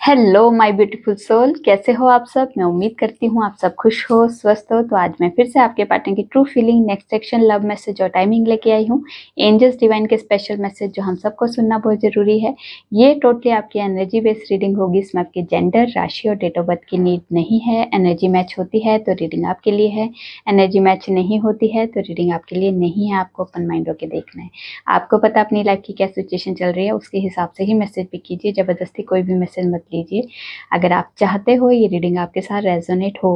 Hello my beautiful soul, कैसे हो आप सब। मैं उम्मीद करती हूँ आप सब खुश हो, स्वस्थ हो। तो आज मैं फिर से आपके पार्टनर की true feeling, next section, love message और टाइमिंग लेके आई हूँ। एंजल्स डिवाइन के स्पेशल मैसेज जो हम सबको सुनना बहुत जरूरी है। ये टोटली आपकी एनर्जी बेस्ड रीडिंग होगी। इसमें आपके जेंडर, राशि और डेट ऑफ बर्थ की नीड नहीं है। एनर्जी मैच होती है तो रीडिंग आपके लिए है, एनर्जी मैच नहीं होती है तो रीडिंग आपके लिए नहीं है। आपको ओपन माइंड होकर देखना है। आपको पता अपनी लाइफ की क्या सिचुएशन चल रही है, उसके हिसाब से ही मैसेज भी कीजिए। जबरदस्ती कोई भी मैसेज मत लीजिए। अगर आप चाहते हो ये रीडिंग आपके साथ रेजोनेट हो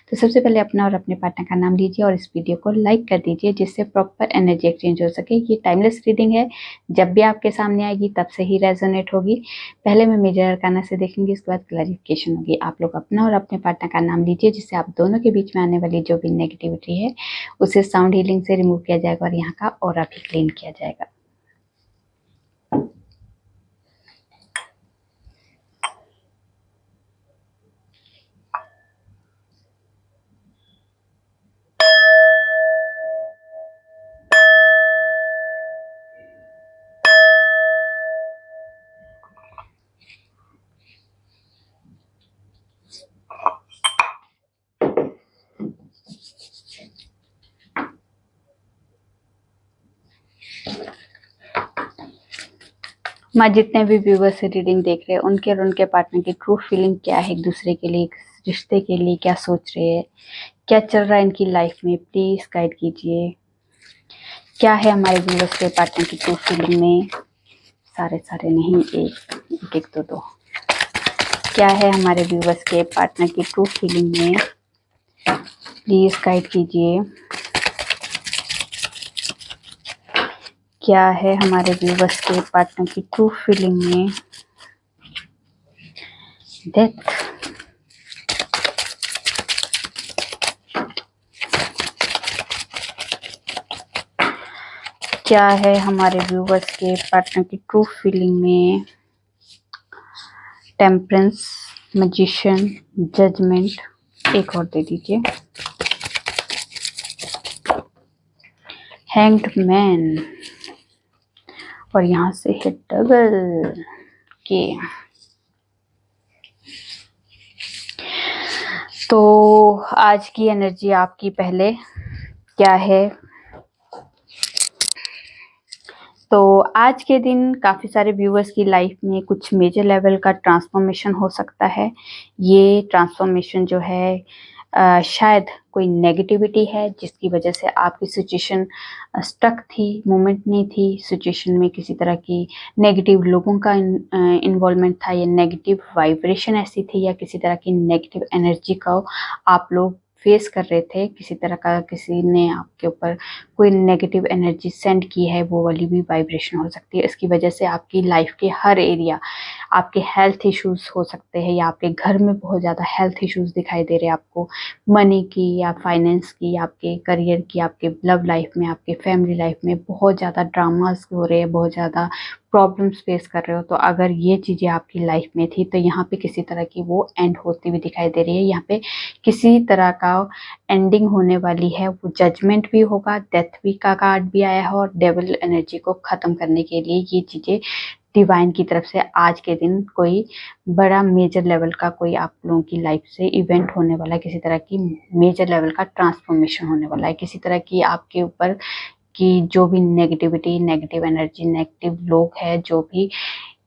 तो सबसे पहले अपना और अपने पार्टनर का नाम लीजिए और इस वीडियो को लाइक कर दीजिए, जिससे प्रॉपर एनर्जी एक्सचेंज हो सके। ये टाइमलेस रीडिंग है, जब भी आपके सामने आएगी तब से ही रेजोनेट होगी। पहले मैं मेजर अरकाना से देखेंगे, उसके बाद क्लैरिफिकेशन होगी। आप लोग अपना और अपने पार्टनर का नाम लीजिए, जिससे आप दोनों के बीच में आने वाली जो भी नेगेटिविटी है उसे साउंड हीलिंग से रिमूव किया जाएगा और यहाँ का ऑरा भी क्लीन किया जाएगा। माँ, जितने भी व्यूवर्स रीडिंग देख रहे हैं उनके और उनके पार्टनर की ट्रू फीलिंग क्या है, एक दूसरे के लिए, रिश्ते के लिए क्या सोच रहे हैं, क्या चल रहा है इनकी लाइफ में, प्लीज गाइड कीजिए। क्या है हमारे व्यूवर्स के पार्टनर की ट्रू फीलिंग में। सारे सारे नहीं, एक एक दो। क्या है हमारे व्यूवर्स के पार्टनर की ट्रू फीलिंग में, प्लीज गाइड कीजिए। क्या है हमारे व्यूवर्स के पार्टनर की ट्रू फीलिंग में। डेथ, क्या है हमारे व्यूवर्स के पार्टनर की ट्रू फीलिंग में। Temperance, magician, judgement. एक और दे दीजिए। हैंग्ड मैन और यहाँ से है डबल के। तो आज की एनर्जी आपकी पहले क्या है। तो आज के दिन काफ़ी सारे व्यूअर्स की लाइफ में कुछ मेजर लेवल का ट्रांसफॉर्मेशन हो सकता है। ये ट्रांसफॉर्मेशन जो है शायद कोई नेगेटिविटी है, जिसकी वजह से आपकी सिचुएशन स्टक थी, मूवमेंट नहीं थी। सिचुएशन में किसी तरह की नेगेटिव लोगों का इन्वॉल्वमेंट था, या नेगेटिव वाइब्रेशन ऐसी थी, या किसी तरह की नेगेटिव एनर्जी का आप लोग फेस कर रहे थे। किसी तरह का किसी ने आपके ऊपर कोई नेगेटिव एनर्जी सेंड की है, वो वाली भी वाइब्रेशन हो सकती है। इसकी वजह से आपकी लाइफ के हर एरिया, आपके हेल्थ इश्यूज हो सकते हैं, या आपके घर में बहुत ज़्यादा हेल्थ इश्यूज दिखाई दे रहे हैं आपको, मनी की या फाइनेंस की, या आपके करियर की, आपके लव लाइफ में, आपके फैमिली लाइफ में बहुत ज़्यादा ड्रामास हो रहे हैं, बहुत ज़्यादा प्रॉब्लम्स फेस कर रहे हो। तो अगर ये चीज़ें आपकी लाइफ में थी तो यहाँ पे किसी तरह की वो एंड होती हुई दिखाई दे रही है। यहाँ पे किसी तरह का एंडिंग होने वाली है। वो जजमेंट भी होगा, डेथ भी का कार्ड भी आया है, और डेविल एनर्जी को ख़त्म करने के लिए ये चीज़ें डिवाइन की तरफ से आज के दिन कोई बड़ा मेजर लेवल का कोई आप लोगों की लाइफ से इवेंट होने वाला है। किसी तरह की मेजर लेवल का ट्रांसफॉर्मेशन होने वाला है। किसी तरह की आपके ऊपर की जो भी नेगेटिविटी, नेगेटिव एनर्जी, नेगेटिव लोग हैं, जो भी,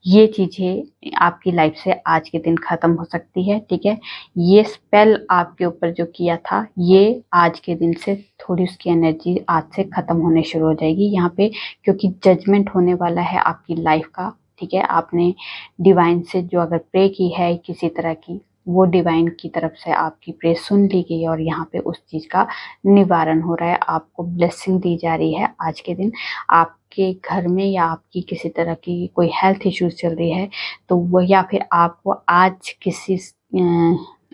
ये चीज़ें आपकी लाइफ से आज के दिन ख़त्म हो सकती है। ठीक है, ये स्पेल आपके ऊपर जो किया था, ये आज के दिन से थोड़ी उसकी एनर्जी आज से ख़त्म होने शुरू हो जाएगी यहाँ पे, क्योंकि जजमेंट होने वाला है आपकी लाइफ का। ठीक है, आपने डिवाइन से जो अगर प्रे की है किसी तरह की, वो डिवाइन की तरफ से आपकी प्रे सुन ली गई और यहाँ पे उस चीज़ का निवारण हो रहा है। आपको ब्लेसिंग दी जा रही है आज के दिन। आपके घर में या आपकी किसी तरह की कोई हेल्थ इश्यूज चल रही है तो वो, या फिर आपको आज किसी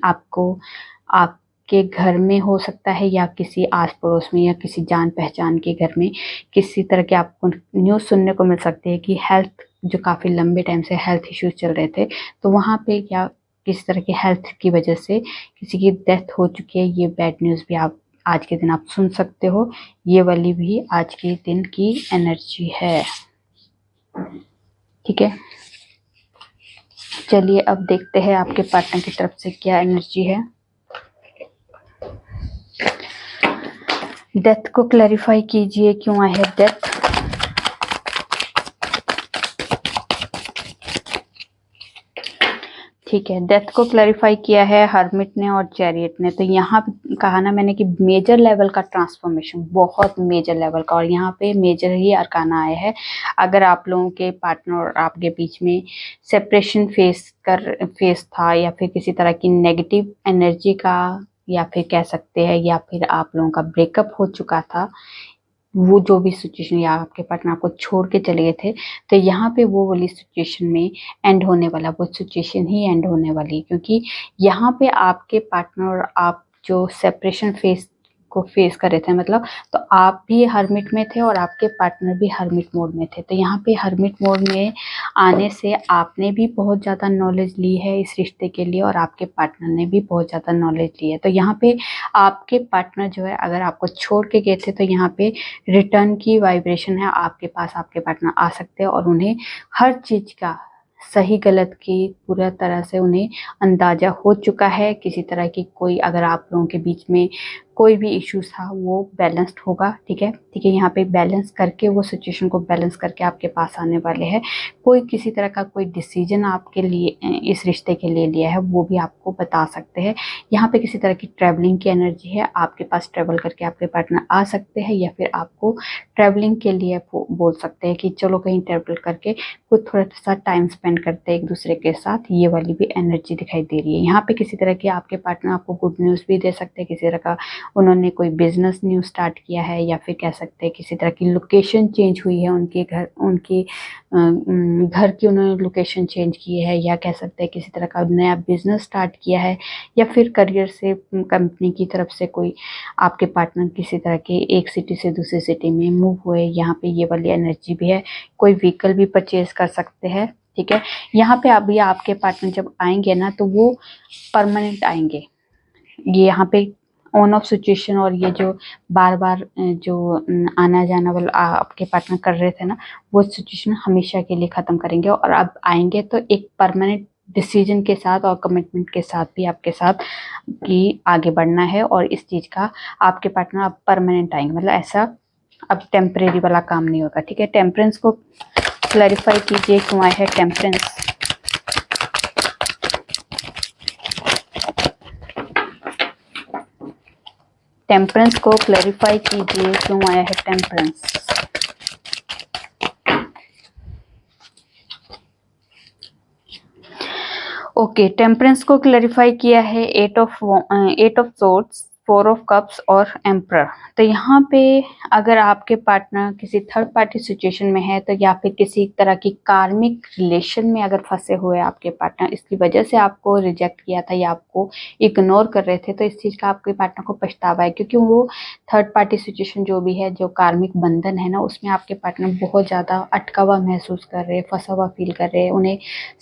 आपको आपके घर में हो सकता है, या किसी आस पड़ोस में, या किसी जान पहचान के घर में किसी तरह के आपको न्यूज़ सुनने को मिल सकती है कि हेल्थ, जो काफ़ी लंबे टाइम से हेल्थ इश्यूज चल रहे थे, तो वहाँ पे क्या किसी तरह की हेल्थ की वजह से किसी की डेथ हो चुकी है। ये बैड न्यूज़ भी आप आज के दिन आप सुन सकते हो। ये वाली भी आज के दिन की एनर्जी है। ठीक है, चलिए अब देखते हैं आपके पार्टनर की तरफ से क्या एनर्जी है। डेथ को क्लैरिफाई कीजिए, क्यों आया है डेथ। ठीक है, डेथ को क्लैरिफाई किया है हर्मिट ने और चैरियट ने। तो यहाँ कहा ना मैंने कि मेजर लेवल का ट्रांसफॉर्मेशन, बहुत मेजर लेवल का, और यहाँ पे मेजर ही अरकाना आया है। अगर आप लोगों के पार्टनर और आपके बीच में सेपरेशन फेस था, या फिर किसी तरह की नेगेटिव एनर्जी का, या फिर कह सकते हैं, या फिर आप लोगों का ब्रेकअप हो चुका था, वो जो भी सिचुएशन, या आपके पार्टनर आपको छोड़ के चले गए थे, तो यहाँ पे वो वाली सिचुएशन में एंड होने वाला, वो सिचुएशन ही एंड होने वाली, क्योंकि यहाँ पे आपके पार्टनर और आप जो सेपरेशन फेस को फेस कर रहे थे, मतलब तो आप भी हर्मिट में थे और आपके पार्टनर भी हर्मिट मोड में थे। तो यहाँ पे हर्मिट मोड में आने से आपने भी बहुत ज़्यादा नॉलेज ली है इस रिश्ते के लिए, और आपके पार्टनर ने भी बहुत ज़्यादा नॉलेज ली है। तो यहाँ पे आपके पार्टनर जो है, अगर आपको छोड़ के गए थे, तो यहाँ पे रिटर्न की वाइब्रेशन है आपके पास। आपके पार्टनर आ सकते हैं और उन्हें हर चीज़ का सही गलत की पूरा तरह से उन्हें अंदाज़ा हो चुका है। किसी तरह की कोई, अगर आप लोगों के बीच में कोई भी इश्यूज था, वो बैलेंस्ड होगा। ठीक है, ठीक है, यहाँ पे बैलेंस करके, वो सिचुएशन को बैलेंस करके आपके पास आने वाले हैं। कोई किसी तरह का कोई डिसीजन आपके लिए इस रिश्ते के लिए लिया है, वो भी आपको बता सकते हैं। यहाँ पे किसी तरह की ट्रैवलिंग की एनर्जी है, आपके पास ट्रैवल करके आपके पार्टनर आ सकते हैं, या फिर आपको ट्रैवलिंग के लिए बोल सकते हैं कि चलो कहीं ट्रैवल करके कुछ थोड़ा सा टाइम स्पेंड करते हैं एक दूसरे के साथ। ये वाली भी एनर्जी दिखाई दे रही है। यहाँ पे किसी तरह की आपके पार्टनर आपको गुड न्यूज़ भी दे सकते हैं, किसी तरह का उन्होंने कोई बिजनेस न्यू स्टार्ट किया है, या फिर कह सकते हैं किसी तरह की लोकेशन चेंज हुई है, उनके घर की उन्होंने लोकेशन चेंज की है, या कह सकते हैं किसी तरह का नया बिजनेस स्टार्ट किया है, या फिर करियर से कंपनी की तरफ से कोई आपके पार्टनर किसी तरह के एक सिटी से दूसरी सिटी में मूव हुए। यहाँ पे ये वाली एनर्जी भी है। कोई व्हीकल भी परचेज कर सकते हैं। ठीक है, यहाँ पे अभी आपके पार्टनर जब आएंगे ना, तो वो परमानेंट आएंगे। ये यहाँ पे ऑन ऑफ सिचुएशन, और ये जो बार बार जो आना जाना वाला आपके पार्टनर कर रहे थे ना, वो सिचुएशन हमेशा के लिए ख़त्म करेंगे, और अब आएंगे तो एक परमानेंट डिसीजन के साथ और कमिटमेंट के साथ भी आपके साथ कि आगे बढ़ना है। और इस चीज़ का आपके पार्टनर अब परमानेंट आएंगे, मतलब ऐसा अब टेम्परेरी वाला काम नहीं होगा। ठीक है, टेम्परेंस को क्लैरिफाई कीजिए, क्यों आया है टेम्परेंस। टेम्परेंस को क्लैरिफाई कीजिए, क्यों आया है टेम्परेंस। ओके, टेम्परेंस को क्लैरिफाई किया है eight of swords, 4 of cups और एम्परर। तो यहाँ पे अगर आपके पार्टनर किसी थर्ड पार्टी सिचुएशन में है, तो या फिर किसी तरह की कार्मिक रिलेशन में अगर फंसे हुए आपके पार्टनर, इसकी वजह से आपको रिजेक्ट किया था या आपको इग्नोर कर रहे थे, तो इस चीज़ का आपके पार्टनर को पछतावा है, क्योंकि वो थर्ड पार्टी सिचुएशन जो भी है, जो कार्मिक बंधन है ना, उसमें आपके पार्टनर बहुत ज़्यादा अटका हुआ महसूस कर रहे हैं, फंसा हुआ फील कर रहे हैं। उन्हें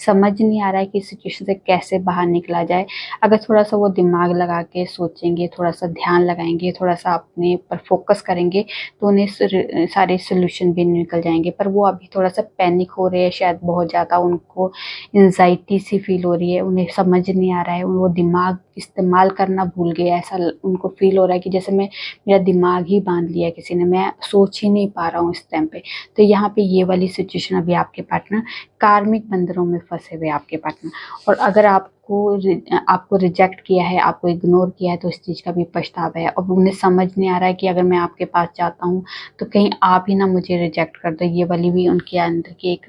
समझ नहीं आ रहा है कि इस सिचुएशन से कैसे बाहर निकला जाए। अगर थोड़ा सा वो दिमाग लगा के सोचेंगे, थोड़ा सा ध्यान लगाएंगे, थोड़ा सा अपने पर फोकस करेंगे, तो उन्हें सारे सोल्यूशन भी निकल जाएंगे। पर वो अभी थोड़ा सा पैनिक हो रहे हैं, शायद बहुत ज़्यादा उनको एंजाइटी सी फील हो रही है, उन्हें समझ नहीं आ रहा है, वो दिमाग इस्तेमाल करना भूल गए, ऐसा उनको फील हो रहा है कि जैसे मेरा दिमाग ही बांध लिया किसी ने, मैं सोच ही नहीं पा रहा हूँ इस टाइम पे। तो यहाँ पे ये वाली सिचुएशन अभी आपके पार्टनर कार्मिक बंधनों में फंसे हुए आपके पार्टनर, और अगर आपको रिजेक्ट किया है, आपको इग्नोर किया है, तो इस चीज़ का भी पछतावा है। और उन्हें समझ नहीं आ रहा है कि अगर मैं आपके पास जाता हूँ तो कहीं आप ही ना मुझे रिजेक्ट कर दो। ये वाली भी उनके अंदर की एक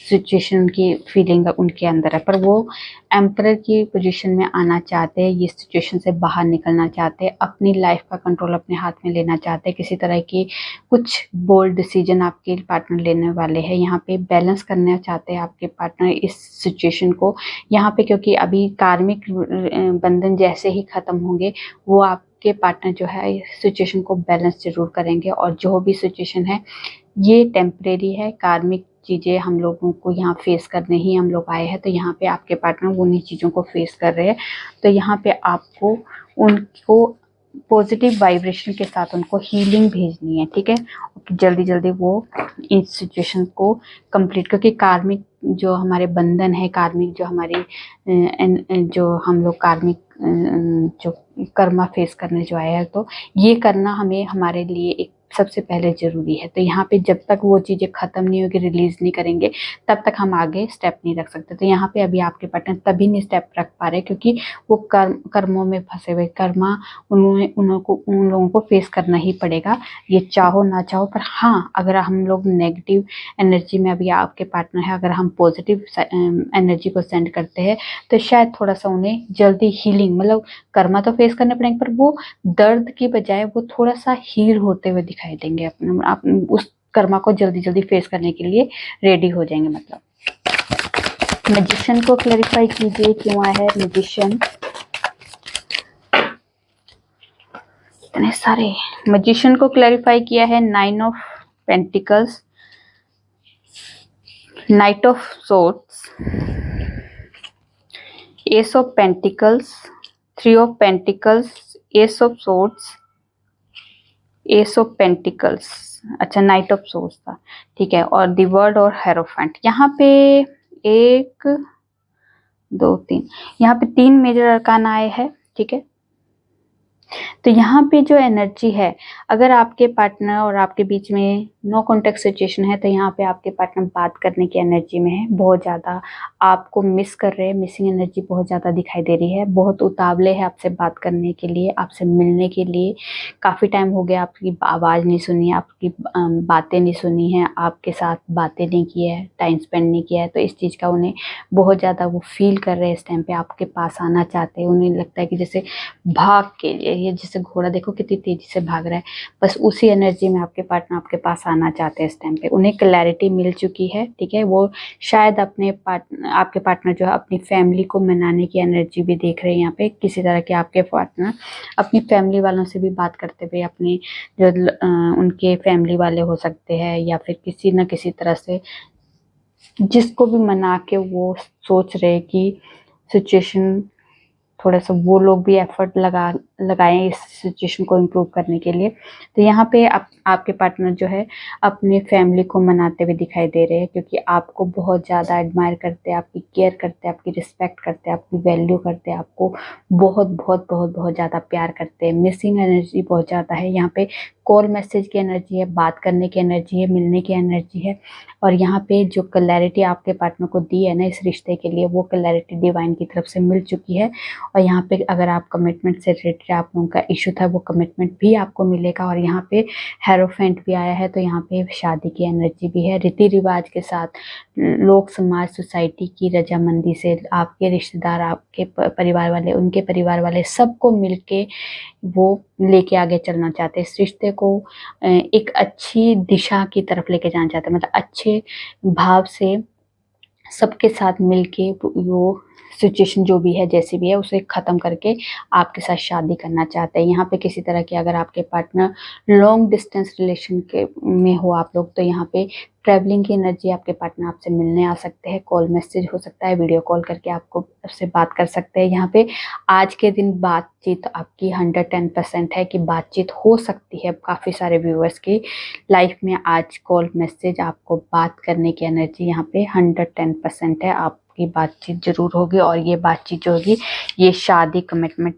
सिचुएशन, उनकी फीलिंग उनके अंदर है। पर वो एम्परर की पोजीशन में आना चाहते हैं, ये सिचुएशन से बाहर निकलना चाहते हैं, अपनी लाइफ का कंट्रोल अपने हाथ में लेना चाहते हैं। किसी तरह की कुछ बोल्ड डिसीजन आपके पार्टनर लेने वाले हैं। यहाँ पे बैलेंस करना चाहते हैं आपके पार्टनर इस सिचुएशन को। यहाँ पे क्योंकि अभी कार्मिक बंधन जैसे ही खत्म होंगे, वो आपके पार्टनर जो है सिचुएशन को बैलेंस जरूर करेंगे। और जो भी सिचुएशन है ये टेम्परेरी है, कार्मिक चीज़ें हम लोगों को यहाँ फेस करने ही हम लोग आए हैं। तो यहाँ पे आपके पार्टनर उन्हीं चीज़ों को फेस कर रहे हैं। तो यहाँ पे आपको उनको पॉजिटिव वाइब्रेशन के साथ उनको हीलिंग भेजनी है, ठीक है, जल्दी जल्दी वो इस सिचुएशन को कंप्लीट, क्योंकि कार्मिक जो हमारे बंधन है, कार्मिक जो हमारी जो हम लोग कार्मिक जो कर्मा फेस करने जो आया है, तो ये करना हमें हमारे लिए एक सबसे पहले जरूरी है। तो यहाँ पे जब तक वो चीजें खत्म नहीं होगी, रिलीज नहीं करेंगे, तब तक हम आगे स्टेप नहीं रख सकते। तो यहाँ पे अभी आपके पार्टनर तभी नहीं स्टेप रख पा रहे क्योंकि वो कर्मों में फंसे हुए, कर्मा उन लोगों को फेस करना ही पड़ेगा, ये चाहो ना चाहो। पर हाँ, अगर हम लोग नेगेटिव एनर्जी में अभी आपके पार्टनर है, अगर हम पॉजिटिव एनर्जी को सेंड करते हैं, तो शायद थोड़ा सा उन्हें जल्दी हीलिंग, मतलब कर्मा तो फेस करने पड़ेंगे, पर वो दर्द की बजाय वो थोड़ा सा हील होते हुए दिखाई देंगे, अपने आप उस कर्मा को जल्दी जल्दी फेस करने के लिए रेडी हो जाएंगे। मतलब मैजिशियन को क्लैरिफाई कीजिए, क्यों आया है मैजिशियन, इतने सारे। मैजिशियन को क्लैरिफाई किया है 9 of pentacles, night of swords, S of pentacles, 3 of pentacles, S of swords, S of pentacles, अच्छा नाइट ऑफ सोर्ड्स था, ठीक है, और द वर्ड और हेरोफेंट। यहाँ पे 1 2 3, यहाँ पे 3 मेजर अरकान आए हैं, ठीक है। तो यहाँ पे जो एनर्जी है, अगर आपके पार्टनर और आपके बीच में नो कॉन्टेक्ट सिचुएशन है, तो यहाँ पे आपके पार्टनर बात करने की एनर्जी में है, बहुत ज़्यादा आपको मिस कर रहे हैं, मिसिंग एनर्जी बहुत ज़्यादा दिखाई दे रही है, बहुत उतावले हैं आपसे बात करने के लिए, आपसे मिलने के लिए। काफ़ी टाइम हो गया आपकी आवाज़ नहीं सुनी, आपकी बातें नहीं सुनी है, आपके साथ बातें नहीं की है, टाइम स्पेंड नहीं किया है। तो इस चीज़ का उन्हें बहुत ज़्यादा वो फील कर रहे हैं, इस टाइम पे आपके पास आना चाहते हैं। उन्हें लगता है कि जैसे भाग के लिए, ये जैसे घोड़ा देखो कितनी तेजी से भाग रहा है, बस उसी एनर्जी में आपके पार्टनर आपके पास आना चाहते हैं इस टाइम पे। उन्हें क्लैरिटी मिल चुकी है, ठीक है, वो शायद आपके पार्टनर जो है अपनी फैमिली को मनाने की एनर्जी भी देख रहे हैं यहाँ पे। किसी तरह के आपके पार्टनर अपनी फैमिली वालों से भी बात करते हुए, अपने जो उनके फैमिली वाले हो सकते हैं, या फिर किसी न किसी तरह से जिसको भी मना के वो सोच रहे कि सिचुएशन थोड़ा सा वो लोग भी एफर्ट लगाएं इस सिचुएशन को इम्प्रूव करने के लिए। तो यहाँ पे आपके पार्टनर जो है अपने फैमिली को मनाते हुए दिखाई दे रहे हैं, क्योंकि आपको बहुत ज़्यादा एडमायर करते हैं, आपकी केयर करते हैं, आपकी रिस्पेक्ट करते हैं, आपकी वैल्यू करते हैं, आपको बहुत बहुत बहुत बहुत ज़्यादा प्यार करते हैं। मिसिंग एनर्जी बहुत ज़्यादा है यहाँ पे, कॉल मैसेज की एनर्जी है, बात करने की एनर्जी है, मिलने की एनर्जी है। और यहाँ पे जो क्लैरिटी आपके पार्टनर को दी है ना इस रिश्ते के लिए, वो क्लैरिटी डिवाइन की तरफ से मिल चुकी है। और यहाँ पे अगर आप कमिटमेंट से रिलेटेड आप लोगों का इशू था, वो कमिटमेंट भी आपको मिलेगा। और यहाँ पे हेरोफेंट भी आया है, तो यहाँ पे शादी की एनर्जी भी है, रीति रिवाज के साथ, लोक समाज सोसाइटी की रजामंदी से आपके रिश्तेदार, आपके परिवार वाले, उनके परिवार वाले, सबको मिलके वो लेके आगे चलना चाहते हैं इस रिश्ते को, एक अच्छी दिशा की तरफ लेके जाना चाहते हैं। मतलब अच्छे भाव से सबके साथ मिलके वो सिचुएशन जो भी है, जैसी भी है, उसे ख़त्म करके आपके साथ शादी करना चाहते हैं। यहाँ पे किसी तरह की अगर आपके पार्टनर लॉन्ग डिस्टेंस रिलेशन के में हो आप लोग, तो यहाँ पे ट्रैवलिंग की एनर्जी, आपके पार्टनर आपसे मिलने आ सकते हैं, कॉल मैसेज हो सकता है, वीडियो कॉल करके आपको उससे बात कर सकते हैं। यहाँ पे आज के दिन बातचीत आपकी 110% है कि बातचीत हो सकती है। काफ़ी सारे व्यूअर्स की लाइफ में आज कॉल मैसेज, आपको बात करने की एनर्जी यहाँ पे 110% है। आपकी बातचीत जरूर होगी, और ये बातचीत जो होगी ये शादी कमिटमेंट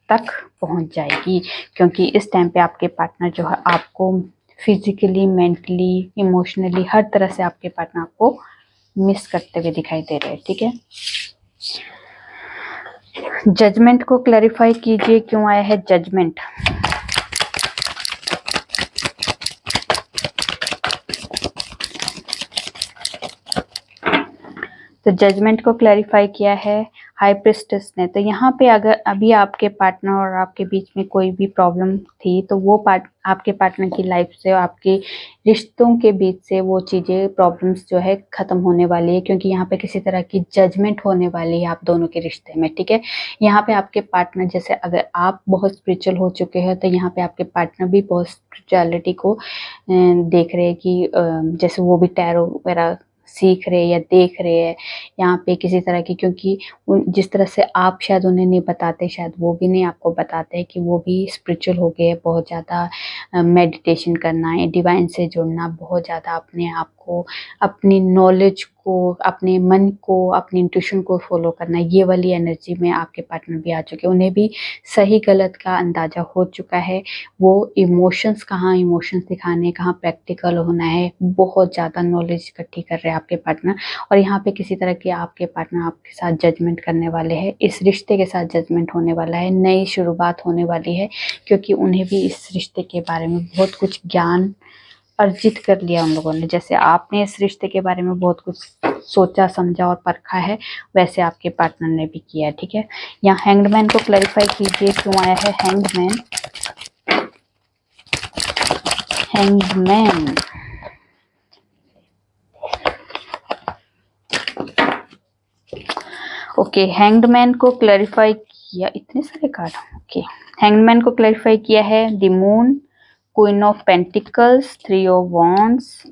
तक पहुंच जाएगी, क्योंकि इस टाइम पे आपके पार्टनर जो है आपको फिजिकली, मेंटली, इमोशनली, हर तरह से आपके पार्टनर आपको मिस करते हुए दिखाई दे रहे हैं, ठीक है। जजमेंट को क्लैरिफाई कीजिए, क्यों आया है जजमेंट। तो जजमेंट को क्लैरिफाई किया है हाई प्रिस्टेस ने। तो यहाँ पे अगर अभी आपके पार्टनर और आपके बीच में कोई भी प्रॉब्लम थी, तो वो आपके पार्टनर की लाइफ से, आपके रिश्तों के बीच से वो चीज़ें, प्रॉब्लम्स जो है ख़त्म होने वाली है, क्योंकि यहाँ पे किसी तरह की जजमेंट होने वाली है आप दोनों के रिश्ते में, ठीक है। यहाँ पे आपके पार्टनर, जैसे अगर आप बहुत स्पिरिचुअल हो चुके हैं, तो यहाँ पे आपके पार्टनर भी बहुत स्पिरिचुअलिटी को देख रहे हैं कि जैसे वो भी टैरो वगैरह सीख रहे हैं या देख रहे हैं यहाँ पे किसी तरह की, क्योंकि जिस तरह से आप शायद उन्हें नहीं बताते, शायद वो भी नहीं आपको बताते कि वो भी स्पिरिचुअल हो गए, बहुत ज़्यादा मेडिटेशन करना है, डिवाइन से जुड़ना, बहुत ज़्यादा अपने आप को, अपनी नॉलेज को, अपने मन को, अपनी इंट्यूशन को फॉलो करना, ये वाली एनर्जी में आपके पार्टनर भी आ चुके हैं। उन्हें भी सही गलत का अंदाज़ा हो चुका है। वो इमोशंस दिखाने, कहाँ प्रैक्टिकल होना है, बहुत ज़्यादा नॉलेज इकट्ठी कर रहे हैं आपके पार्टनर। और यहाँ पे किसी तरह के आपके पार्टनर आपके साथ जजमेंट करने वाले हैं, इस रिश्ते के साथ जजमेंट होने वाला है, नई शुरुआत होने वाली है, क्योंकि उन्हें भी इस रिश्ते के बारे में बहुत कुछ ज्ञान अर्जित कर लिया उन लोगों ने। जैसे आपने इस रिश्ते के बारे में बहुत कुछ सोचा, समझा और परखा है, वैसे आपके पार्टनर ने भी किया है। ठीक है, यहाँ हैंगमैन को क्लैरिफाई कीजिए क्यों आया है हैंगमैन। हैंगमैन ओके, हैंगमैन को क्लैरिफाई किया, इतने सारे कार्ड। ओके, हैंगमैन को क्लैरिफाई किया है the moon, queen of pentacles, 3 of wands,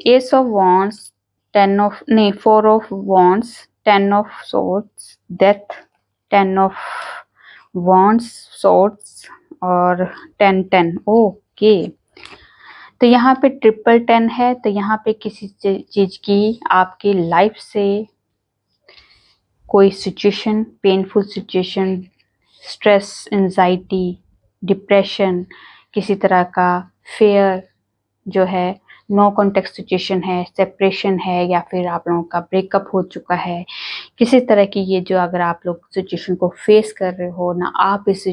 S of wands, 4 of wands, 10 of swords, death, 10 of wands, swords और 10 ओके। तो यहाँ पे 10 है, तो यहाँ पे किसी चीज की आपकी लाइफ से कोई situation, painful situation, stress, anxiety, depression, किसी तरह का फेयर जो है, नो कॉन्टेक्ट सिचुएशन है, सेपरेशन है, या फिर आप लोगों का ब्रेकअप हो चुका है, किसी तरह की ये जो अगर आप लोग सिचुएशन को फेस कर रहे हो, ना आप इस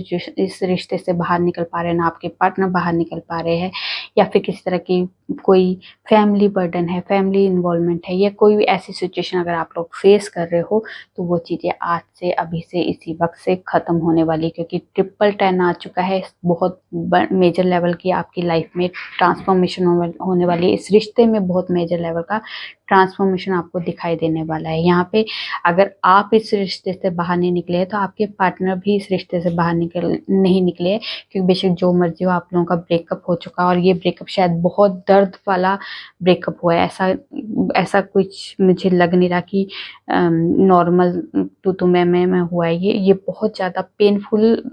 रिश्ते से बाहर निकल पा रहे हैं, ना आपके पार्टनर बाहर निकल पा रहे हैं, या फिर किसी तरह की कोई फैमिली बर्डन है, फैमिली इन्वॉल्वमेंट है, या कोई भी ऐसी सिचुएशन अगर आप लोग फेस कर रहे हो, तो वो चीज़ें आज से, अभी से, इसी वक्त से ख़त्म होने वाली, क्योंकि 10 आ चुका है। बहुत मेजर लेवल की आपकी लाइफ में ट्रांसफॉर्मेशन होने वाली है। इस रिश्ते में बहुत मेजर लेवल का ट्रांसफॉर्मेशन आपको दिखाई देने वाला है। यहाँ पे अगर आप इस रिश्ते से बाहर नहीं निकले हैं, तो आपके पार्टनर भी इस रिश्ते से बाहर नहीं निकले हैं, क्योंकि बेशक जो मर्जी हो, आप लोगों का ब्रेकअप हो चुका है, और ये ब्रेकअप शायद बहुत दर्द वाला ब्रेकअप हुआ है। ऐसा कुछ मुझे लग नहीं रहा कि नॉर्मल तू मैं हुआ है। ये बहुत ज़्यादा पेनफुल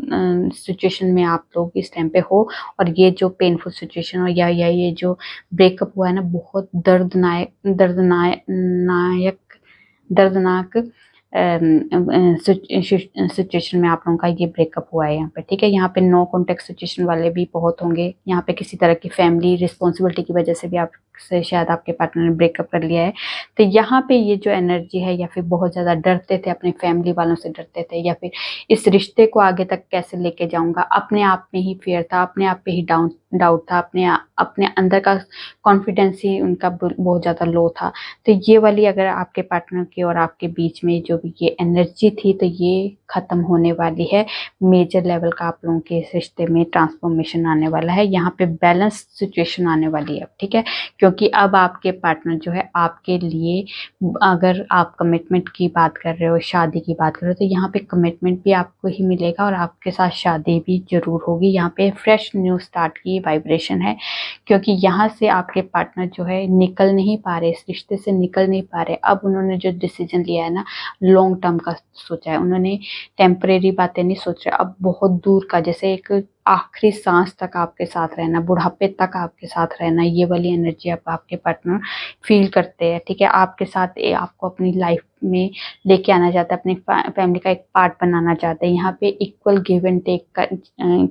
सिचुएशन में आप लोग इस टाइम पे हो, और ये जो पेनफुल सिचुएशन हो या ये जो ब्रेकअप हुआ है ना, बहुत दर्दनाक सिचुएशन में आप लोगों का ये ब्रेकअप हुआ है यहाँ पे। ठीक है, यहाँ पे नो कॉन्टेक्ट सिचुएशन वाले भी बहुत होंगे। यहाँ पे किसी तरह की फैमिली रिस्पॉन्सिबिलिटी की वजह से भी आपसे शायद आपके पार्टनर ने ब्रेकअप कर लिया है। तो यहाँ पे ये जो एनर्जी है, या फिर बहुत ज़्यादा डरते थे, अपने फैमिली वालों से डरते थे, या फिर इस रिश्ते को आगे तक कैसे लेके जाऊँगा, अपने आप में ही फियर था, अपने आप पे ही डाउट था, अपने अंदर का कॉन्फिडेंस ही उनका बहुत ज़्यादा लो था। तो ये वाली अगर आपके पार्टनर की और आपके बीच में जो भी ये एनर्जी थी, तो ये ख़त्म होने वाली है। मेजर लेवल का आप लोगों के इस रिश्ते में ट्रांसफॉर्मेशन आने वाला है। यहाँ पे बैलेंस सिचुएशन आने वाली है। ठीक है, क्योंकि अब आपके पार्टनर जो है आपके लिए, अगर आप कमिटमेंट की बात कर रहे हो, शादी की बात कर रहे हो, तो यहाँ पे कमिटमेंट भी आपको ही मिलेगा, और आपके साथ शादी भी जरूर होगी। यहाँ पे फ्रेश न्यू स्टार्ट की वाइब्रेशन है, क्योंकि यहाँ से आपके पार्टनर जो है निकल नहीं पा रहे, इस रिश्ते से निकल नहीं पा रहे। अब उन्होंने जो डिसीजन लिया है ना, लॉन्ग टर्म का सोचा है उन्होंने, टेम्परेरी बातें नहीं सोच रहे, अब बहुत दूर का, जैसे एक आखिरी सांस तक आपके साथ रहना, बुढ़ापे तक आपके साथ रहना, ये वाली एनर्जी अब आपके पार्टनर फील करते हैं। ठीक है, आपके साथ आपको अपनी लाइफ में लेके आना चाहते हैं, अपनी फैमिली का एक पार्ट बनाना चाहते हैं। यहाँ पे इक्वल गिव एंड टेक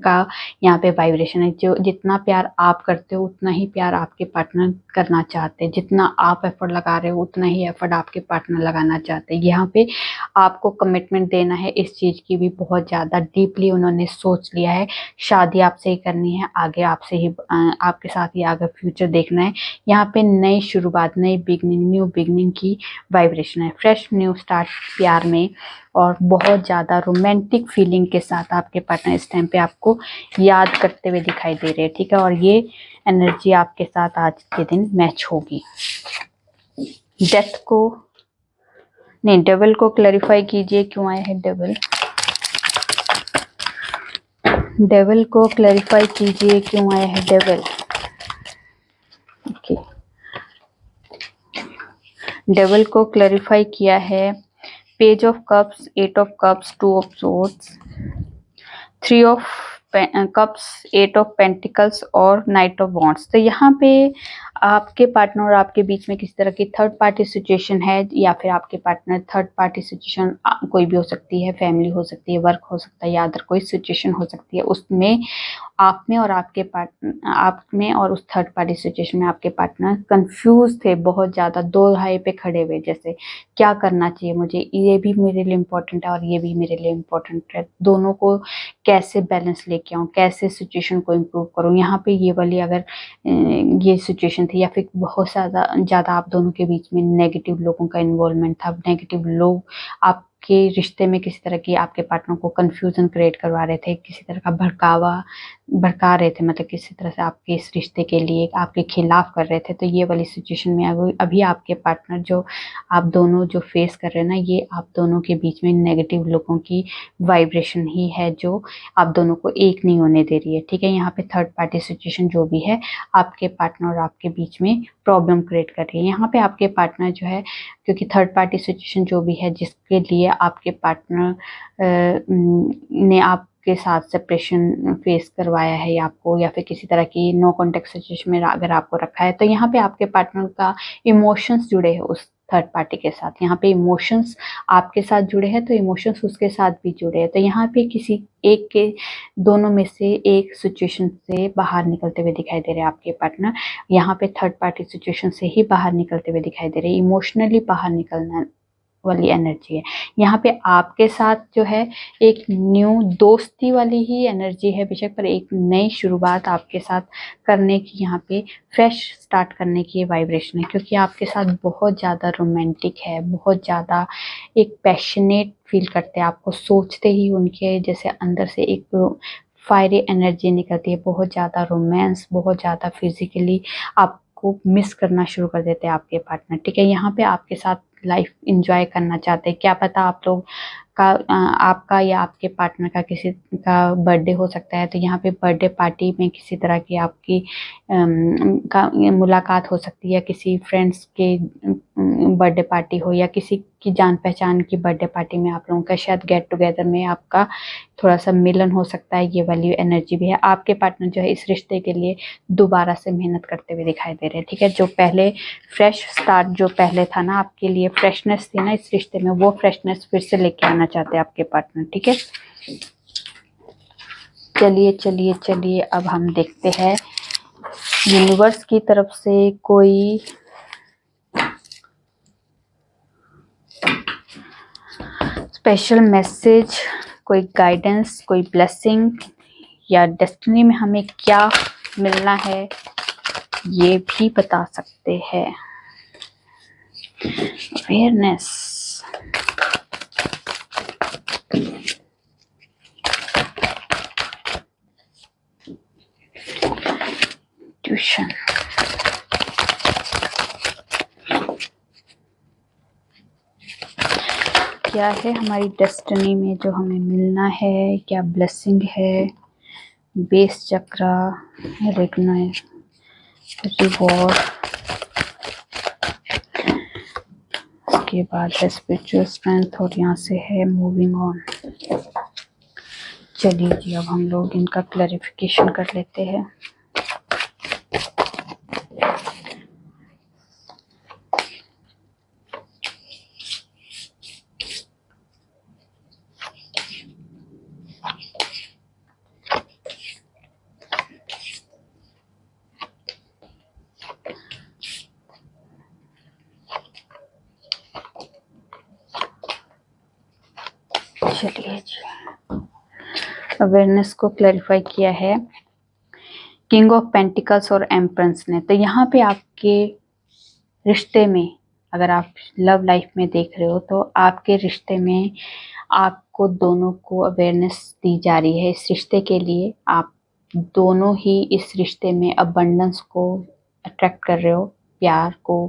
का यहाँ पे वाइब्रेशन है। जो जितना प्यार आप करते हो, उतना ही प्यार आपके पार्टनर करना चाहते हैं। जितना आप एफर्ट लगा रहे हो, उतना ही एफर्ट आपके पार्टनर लगाना चाहते हैं। यहाँ पे आपको कमिटमेंट देना है, इस चीज़ की भी बहुत ज़्यादा डीपली उन्होंने सोच लिया है। शादी आपसे ही करनी है, आगे आपसे ही, आपके साथ ही आगे फ्यूचर देखना है। यहाँ पे नई शुरुआत, नई बिगनिंग, न्यू बिगनिंग की वाइब्रेशन है, फ्रेश न्यू स्टार्ट प्यार में, और बहुत ज़्यादा रोमांटिक फीलिंग के साथ आपके पार्टनर इस टाइम पे आपको याद करते हुए दिखाई दे रहे हैं। ठीक है, और ये एनर्जी आपके साथ आज के दिन मैच होगी। डेथ को नहीं, डेविल को क्लैरिफाई कीजिए क्यों आया है डेविल। डेविल को क्लैरिफाई कीजिए क्यों आया है डेविल। ओके, डेविल को क्लैरिफाई किया है page of cups, 8 of cups, 2 of swords, 3 of cups, 8 of pentacles और नाइट ऑफ वॉन्ड्स। तो यहाँ पे आपके पार्टनर और आपके बीच में किसी तरह की थर्ड पार्टी सिचुएशन है, या फिर आपके पार्टनर थर्ड पार्टी सिचुएशन कोई भी हो सकती है, फैमिली हो सकती है, वर्क हो सकता है, या अदर कोई सिचुएशन हो सकती है, उसमें आप में और आपके पार्टनर, आप में और उस थर्ड पार्टी सिचुएशन में आपके पार्टनर कंफ्यूज थे, बहुत ज़्यादा दो राह पे खड़े हुए, जैसे क्या करना चाहिए मुझे, ये भी मेरे लिए इम्पोर्टेंट है और ये भी मेरे लिए इम्पोर्टेंट है, दोनों को कैसे बैलेंस लेके आऊँ, कैसे सिचुएशन को इम्प्रूव करूँ। यहाँ पे ये वाली अगर ये सिचुएशन थी, या फिर बहुत ज़्यादा आप दोनों के बीच में नेगेटिव लोगों का इन्वॉल्वमेंट था, नेगेटिव लोग आपके रिश्ते में किसी तरह की आपके पार्टनर को कंफ्यूजन क्रिएट करवा रहे थे, किसी तरह का भड़का रहे थे, मतलब किसी तरह से आपके इस रिश्ते के लिए आपके खिलाफ कर रहे थे। तो ये वाली सिचुएशन में अभी आपके पार्टनर जो आप दोनों जो फेस कर रहे हैं ना, ये आप दोनों के बीच में नेगेटिव लोगों की वाइब्रेशन ही है जो आप दोनों को एक नहीं होने दे रही है। ठीक है, यहाँ पे थर्ड पार्टी सिचुएशन जो भी है आपके पार्टनर और आपके बीच में प्रॉब्लम क्रिएट कर रही है। यहाँ पे आपके पार्टनर जो है, क्योंकि थर्ड पार्टी सिचुएशन जो भी है जिसके लिए आपके पार्टनर ने आपके साथ सेपरेशन फेस करवाया है आपको, या फिर किसी तरह की नो कॉन्टेक्ट सिचुएशन में अगर आपको रखा है, तो यहाँ पे आपके पार्टनर का इमोशंस जुड़े हैं उस थर्ड पार्टी के साथ। यहाँ पे इमोशंस आपके साथ जुड़े हैं तो इमोशंस उसके साथ भी जुड़े हैं। तो यहाँ पे किसी एक के दोनों में से एक सिचुएशन से बाहर निकलते हुए दिखाई दे रहे हैं आपके पार्टनर। यहाँ पे थर्ड पार्टी सिचुएशन से ही बाहर निकलते हुए दिखाई दे रहे हैं, इमोशनली बाहर निकलना वाली एनर्जी है। यहाँ पे आपके साथ जो है एक न्यू दोस्ती वाली ही एनर्जी है बेशक, पर एक नई शुरुआत आपके साथ करने की, यहाँ पे फ्रेश स्टार्ट करने की वाइब्रेशन है, क्योंकि आपके साथ बहुत ज़्यादा रोमांटिक है, बहुत ज़्यादा एक पैशनेट फील करते हैं, आपको सोचते ही उनके जैसे अंदर से एक फायरी एनर्जी निकलती है, बहुत ज़्यादा रोमांस, बहुत ज़्यादा फिजिकली आपको मिस करना शुरू कर देते हैं आपके पार्टनर। ठीक है, यहाँ पे आपके साथ लाइफ इंजॉय करना चाहते हैं। क्या पता आप लोग का आपका या आपके पार्टनर का किसी का बर्थडे हो सकता है, तो यहाँ पे बर्थडे पार्टी में किसी तरह की आपकी का मुलाकात हो सकती है, किसी फ्रेंड्स के बर्थडे पार्टी हो, या किसी की जान पहचान की बर्थडे पार्टी में आप लोगों का शायद गेट टुगेदर में आपका थोड़ा सा मिलन हो सकता है। ये वाली एनर्जी भी है। आपके पार्टनर जो है इस रिश्ते के लिए दोबारा से मेहनत करते हुए दिखाई दे रहे हैं। ठीक है, जो पहले फ्रेश स्टार्ट जो पहले था ना, आपके लिए फ्रेशनेस थी ना इस रिश्ते में, वो फ्रेशनेस फिर से लेके आना चाहते हैं आपके पार्टनर। ठीक है, चलिए अब हम देखते हैं यूनिवर्स की तरफ से कोई स्पेशल मैसेज, कोई गाइडेंस, कोई ब्लेसिंग, या डेस्टिनी में हमें क्या मिलना है ये भी बता सकते हैं। अवेयरनेस, ट्यूशन, क्या है हमारी डेस्टिनी में जो हमें मिलना है, क्या ब्लेसिंग है, बेस चक्रा, रिवॉर्ड, उसके बाद है स्पिरिचुअल स्ट्रेंथ, और यहाँ से है मूविंग ऑन। चलिए जी, अब हम लोग इनका क्लैरिफिकेशन कर लेते हैं। चलिए जी, अवेयरनेस को क्लैरिफाई किया है किंग ऑफ पेंटिकल्स और एम्परेंस ने। तो यहाँ पे आपके रिश्ते में, अगर आप लव लाइफ में देख रहे हो, तो आपके रिश्ते में आपको दोनों को अवेयरनेस दी जा रही है। इस रिश्ते के लिए आप दोनों ही इस रिश्ते में अबंडेंस को अट्रैक्ट कर रहे हो, प्यार को,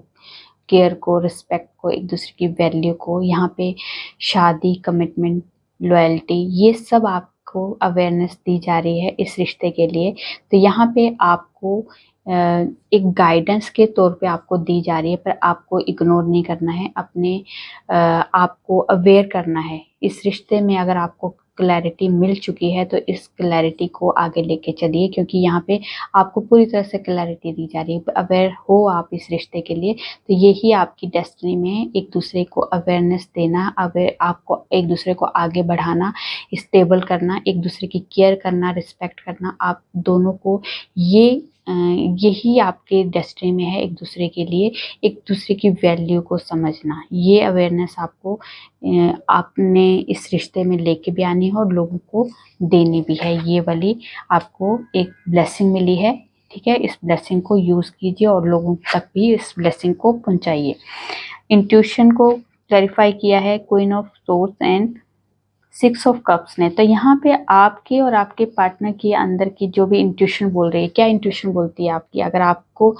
केयर को, रिस्पेक्ट को, एक दूसरे की वैल्यू को। यहाँ पे शादी, कमिटमेंट, लॉयल्टी, ये सब आपको अवेयरनेस दी जा रही है इस रिश्ते के लिए। तो यहाँ पे आपको एक गाइडेंस के तौर पे आपको दी जा रही है, पर आपको इग्नोर नहीं करना है, अपने आपको अवेयर करना है। इस रिश्ते में अगर आपको क्लैरिटी मिल चुकी है तो इस क्लैरिटी को आगे लेके चलिए, क्योंकि यहाँ पे आपको पूरी तरह से क्लैरिटी दी जा रही है। अवेयर हो आप इस रिश्ते के लिए, तो यही आपकी डेस्टिनी में है, एक दूसरे को अवेयरनेस देना, अवेयर आपको एक दूसरे को आगे बढ़ाना, स्टेबल करना, एक दूसरे की केयर करना, रिस्पेक्ट करना, आप दोनों को यही आपके डेस्टिनी में है। एक दूसरे के लिए एक दूसरे की वैल्यू को समझना, ये अवेयरनेस आपको आपने इस रिश्ते में लेके भी आनी है और लोगों को देनी भी है। ये वाली आपको एक ब्लेसिंग मिली है, ठीक है। इस ब्लेसिंग को यूज कीजिए और लोगों तक भी इस ब्लेसिंग को पहुंचाइए। इंट्यूशन को क्लैरिफाई किया है queen of source and 6 of cups ने। तो यहाँ पे आपके और आपके पार्टनर के अंदर की जो भी इंट्यूशन बोल रही है, क्या इंट्यूशन बोलती है आपकी, अगर आपको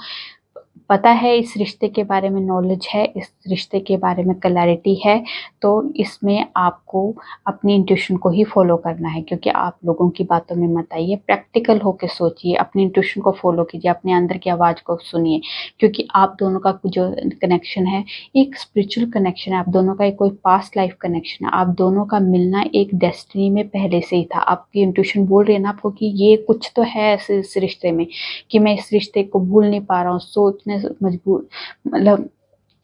पता है, इस रिश्ते के बारे में नॉलेज है, इस रिश्ते के बारे में क्लैरिटी है, तो इसमें आपको अपनी इंट्यूशन को ही फॉलो करना है, क्योंकि आप लोगों की बातों में मत आइए, प्रैक्टिकल होकर सोचिए, अपनी इंट्यूशन को फॉलो कीजिए, अपने अंदर की आवाज़ को सुनिए, क्योंकि आप दोनों का जो कनेक्शन है एक स्पिरिचुअल कनेक्शन है, आप दोनों का एक कोई पास्ट लाइफ कनेक्शन है, आप दोनों का मिलना एक डेस्टिनी में पहले से ही था। आपकी इंट्यूशन बोल रही है ना आपको कि ये कुछ तो है इस रिश्ते में, कि मैं इस रिश्ते को भूल नहीं पा रहा हूँ, सोचने मजबूर, मतलब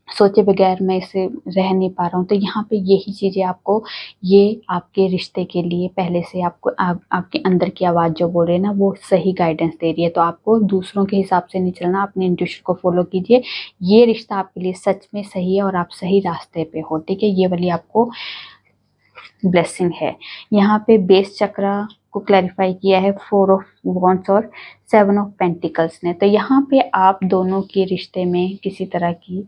सोचे बगैर मैं इसे रह नहीं पा रहा हूँ। तो यहाँ पे यही चीज़ें आपको, ये आपके रिश्ते के लिए पहले से आपको आपके अंदर की आवाज़ जो बोल रही है ना, वो सही गाइडेंस दे रही है। तो आपको दूसरों के हिसाब से नहीं चलना, अपने इंट्यूशन को फॉलो कीजिए। ये रिश्ता आपके लिए सच में सही है और आप सही रास्ते पे हो, ठीक है। ये वाली आपको ब्लेसिंग है। यहाँ पे बेस चक्रा को क्लैरिफाई किया है 4 ऑफ वॉन्ड्स और 7 ऑफ पेंटिकल्स ने। तो यहाँ पे आप दोनों के रिश्ते में किसी तरह की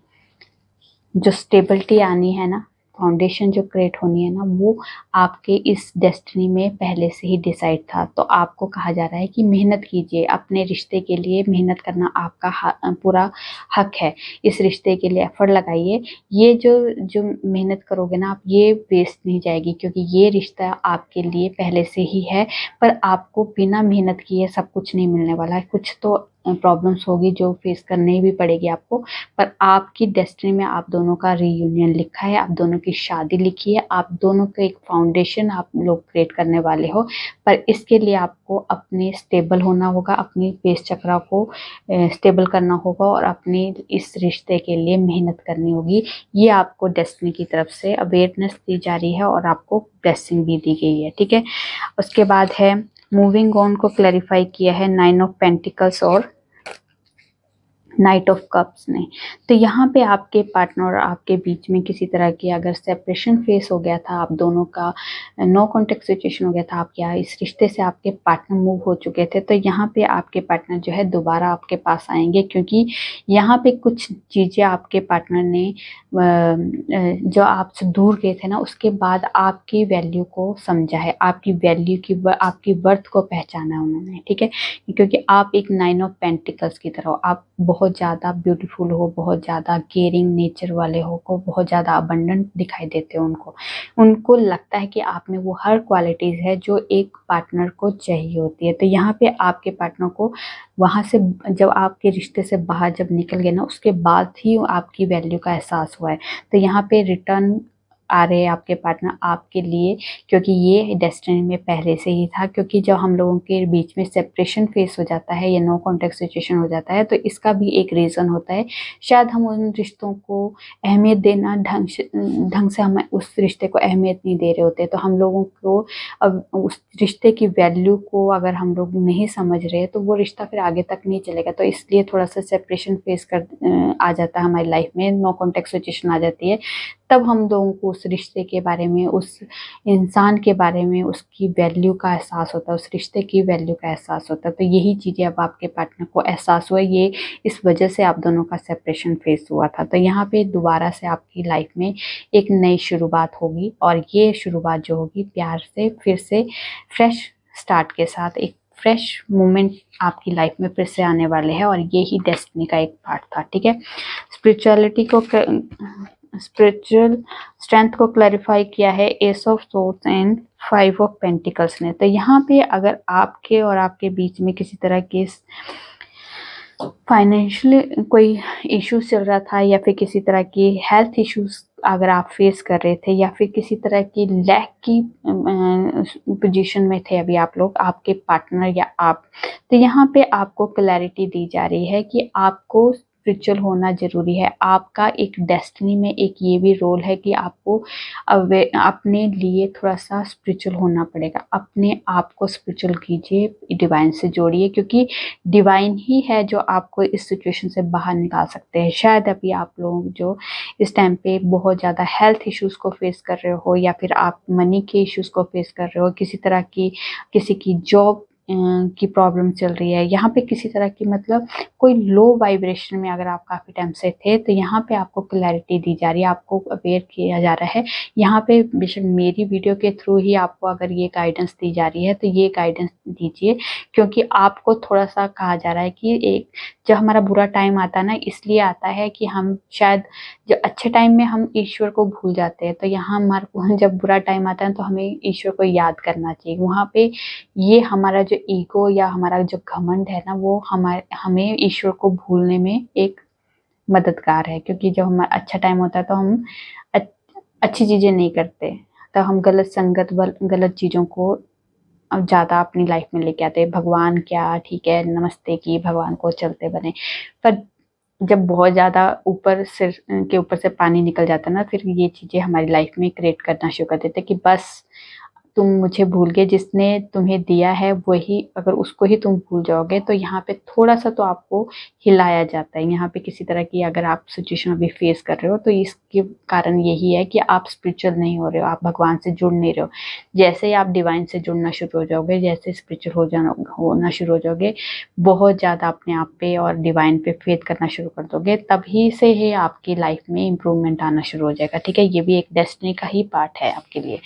जो स्टेबिलिटी आनी है ना, फाउंडेशन जो क्रिएट होनी है ना, वो आपके इस डेस्टिनी में पहले से ही डिसाइड था। तो आपको कहा जा रहा है कि मेहनत कीजिए, अपने रिश्ते के लिए मेहनत करना आपका पूरा हक है। इस रिश्ते के लिए एफर्ट लगाइए। ये जो मेहनत करोगे ना आप, ये वेस्ट नहीं जाएगी, क्योंकि ये रिश्ता आपके लिए पहले से ही है। पर आपको बिना मेहनत किए सब कुछ नहीं मिलने वाला है, कुछ तो प्रॉब्लम्स होगी जो फेस करनी भी पड़ेगी आपको। पर आपकी डेस्टिनी में आप दोनों का रीयूनियन लिखा है, आप दोनों की शादी लिखी है, आप दोनों का एक फाउंडेशन आप लोग क्रिएट करने वाले हो। पर इसके लिए आपको अपने स्टेबल होना होगा, अपनी बेस चक्रा को स्टेबल करना होगा और अपने इस रिश्ते के लिए मेहनत करनी होगी। ये आपको डेस्टिनी की तरफ से अवेयरनेस दी जा रही है और आपको ब्लेसिंग भी दी गई है, ठीक है। उसके बाद है मूविंग ऑन को क्लैरिफाई किया है 9 ऑफ पेंटिकल्स और नाइट ऑफ कप्स ने। तो यहाँ पे आपके पार्टनर और आपके बीच में किसी तरह की अगर सेपरेशन फेस हो गया था, आप दोनों का नो कॉन्टेक्ट सिचुएशन हो गया था, आप या इस रिश्ते से आपके पार्टनर मूव हो चुके थे, तो यहाँ पे आपके पार्टनर जो है दोबारा आपके पास आएंगे, क्योंकि यहाँ पे कुछ चीज़ें आपके पार्टनर ने जो आपसे दूर गए थे ना, उसके बाद आपकी वैल्यू को समझा है, आपकी वैल्यू की आपकी वर्थ को पहचाना उन्होंने, ठीक है। क्योंकि आप एक 9 ऑफ पेंटिकल्स की तरह हो, आप बहुत ज़्यादा ब्यूटीफुल हो, बहुत ज़्यादा केयरिंग नेचर वाले हो, को बहुत ज़्यादा अबंडेंट दिखाई देते हो उनको लगता है कि आप में वो हर क्वालिटीज़ है जो एक पार्टनर को चाहिए होती है। तो यहाँ पे आपके पार्टनर को वहाँ से, जब आपके रिश्ते से बाहर जब निकल गए ना, उसके बाद ही आपकी वैल्यू का एहसास हुआ है। तो यहाँ पे रिटर्न आ रहे हैं आपके पार्टनर आपके लिए, क्योंकि ये डेस्टिनी में पहले से ही था। क्योंकि जब हम लोगों के बीच में सेपरेशन फेस हो जाता है या नो कॉन्टेक्ट सिचुएशन हो जाता है, तो इसका भी एक रीज़न होता है, शायद हम उन रिश्तों को अहमियत देना ढंग से हम उस रिश्ते को अहमियत नहीं दे रहे होते। तो हम लोगों को अब उस रिश्ते की वैल्यू को अगर हम लोग नहीं समझ रहे, तो वो रिश्ता फिर आगे तक नहीं चलेगा। तो इसलिए थोड़ा सा सेपरेशन फेस कर आ जाता है हमारी लाइफ में, नो कॉन्टेक्ट सिचुएशन आ जाती है। तब हम लोगों को उस रिश्ते के बारे में, उस इंसान के बारे में, उसकी वैल्यू का एहसास होता है, उस रिश्ते की वैल्यू का एहसास होता है। तो यही चीज़ें अब आपके पार्टनर को एहसास हुआ, ये इस वजह से आप दोनों का सेपरेशन फेस हुआ था। तो यहाँ पे दोबारा से आपकी लाइफ में एक नई शुरुआत होगी, और ये शुरुआत जो होगी प्यार से, फिर से फ्रेश स्टार्ट के साथ एक फ्रेश मोमेंट आपकी लाइफ में फिर से आने वाले हैं, और ये ही डेस्टिनी का एक पार्ट था, ठीक है। स्पिरिचुअल स्ट्रेंथ को क्लैरिफाई किया है S of swords and 5 of pentacles ने। तो यहाँ पे अगर आपके और आपके बीच में किसी तरह की फाइनेंशियली कोई इश्यूज चल रहा था या फिर किसी तरह की हेल्थ इश्यूज अगर आप फेस कर रहे थे या फिर किसी तरह की लैक की पोजीशन में थे अभी आप लोग, आपके पार्टनर या आप, तो यहाँ पे आपको क्लैरिटी दी जा रही है कि आपको स्पिरिचुअल होना ज़रूरी है। आपका एक डेस्टिनी में एक ये भी रोल है कि आपको अपने लिए थोड़ा-सा स्पिरिचुअल होना पड़ेगा। अपने आप को स्पिरिचुअल कीजिए, डिवाइन से जोड़िए, क्योंकि डिवाइन ही है जो आपको इस सिचुएशन से बाहर निकाल सकते हैं। शायद अभी आप लोग जो इस टाइम पे बहुत ज़्यादा हेल्थ इश्यूज़ को फेस कर रहे हो या फिर आप मनी के इश्यूज़ को फेस कर रहे हो, किसी की जॉब की प्रॉब्लम चल रही है, यहाँ पे किसी तरह की मतलब कोई लो वाइब्रेशन में अगर आप काफ़ी टाइम से थे, तो यहाँ पे आपको क्लैरिटी दी जा रही है, आपको अवेयर किया जा रहा है। यहाँ पे बेशक मेरी वीडियो के थ्रू ही आपको अगर ये गाइडेंस दी जा रही है, तो ये गाइडेंस दीजिए, क्योंकि आपको थोड़ा-सा कहा जा रहा है कि एक जब हमारा बुरा टाइम आता है ना, इसलिए आता है कि हम शायद जो अच्छे टाइम में हम ईश्वर को भूल जाते हैं, तो यहाँ हमारे को जब बुरा टाइम आता है तो हमें ईश्वर को याद करना चाहिए। वहाँ पे ये हमारा जो ईगो या हमारा जो घमंड है ना, वो हमें ईश्वर को भूलने में एक मददगार है, क्योंकि जब हमारा अच्छा टाइम होता है तो हम अच्छी चीज़ें नहीं करते, तो हम गलत संगत गलत चीज़ों को ज़्यादा अपनी लाइफ में लेके आते हैं। भगवान क्या, ठीक है नमस्ते की भगवान को चलते बने, पर जब बहुत ज़्यादा ऊपर सिर के ऊपर से पानी निकल जाता है ना, फिर ये चीज़ें हमारी लाइफ में क्रिएट करना शुरू कर देते हैं कि बस तुम मुझे भूल गए, जिसने तुम्हें दिया है वही, अगर उसको ही तुम भूल जाओगे, तो यहाँ पे थोड़ा-सा तो आपको हिलाया जाता है। यहाँ पे किसी तरह की अगर आप सिचुएशन अभी फेस कर रहे हो, तो इसके कारण यही है कि आप स्पिरिचुअल नहीं हो रहे हो, आप भगवान से जुड़ नहीं रहे हो। जैसे ही आप डिवाइन से जुड़ना शुरू हो जाओगे, जैसे स्पिरिचुअल होना शुरू हो जाओगे, बहुत ज़्यादा अपने आप पे और डिवाइन पे फेथ करना शुरू कर दोगे, तभी से ही आपकी लाइफ में इम्प्रूवमेंट आना शुरू हो जाएगा, ठीक है? ये भी एक डेस्टिनी का ही पार्ट है आपके लिए।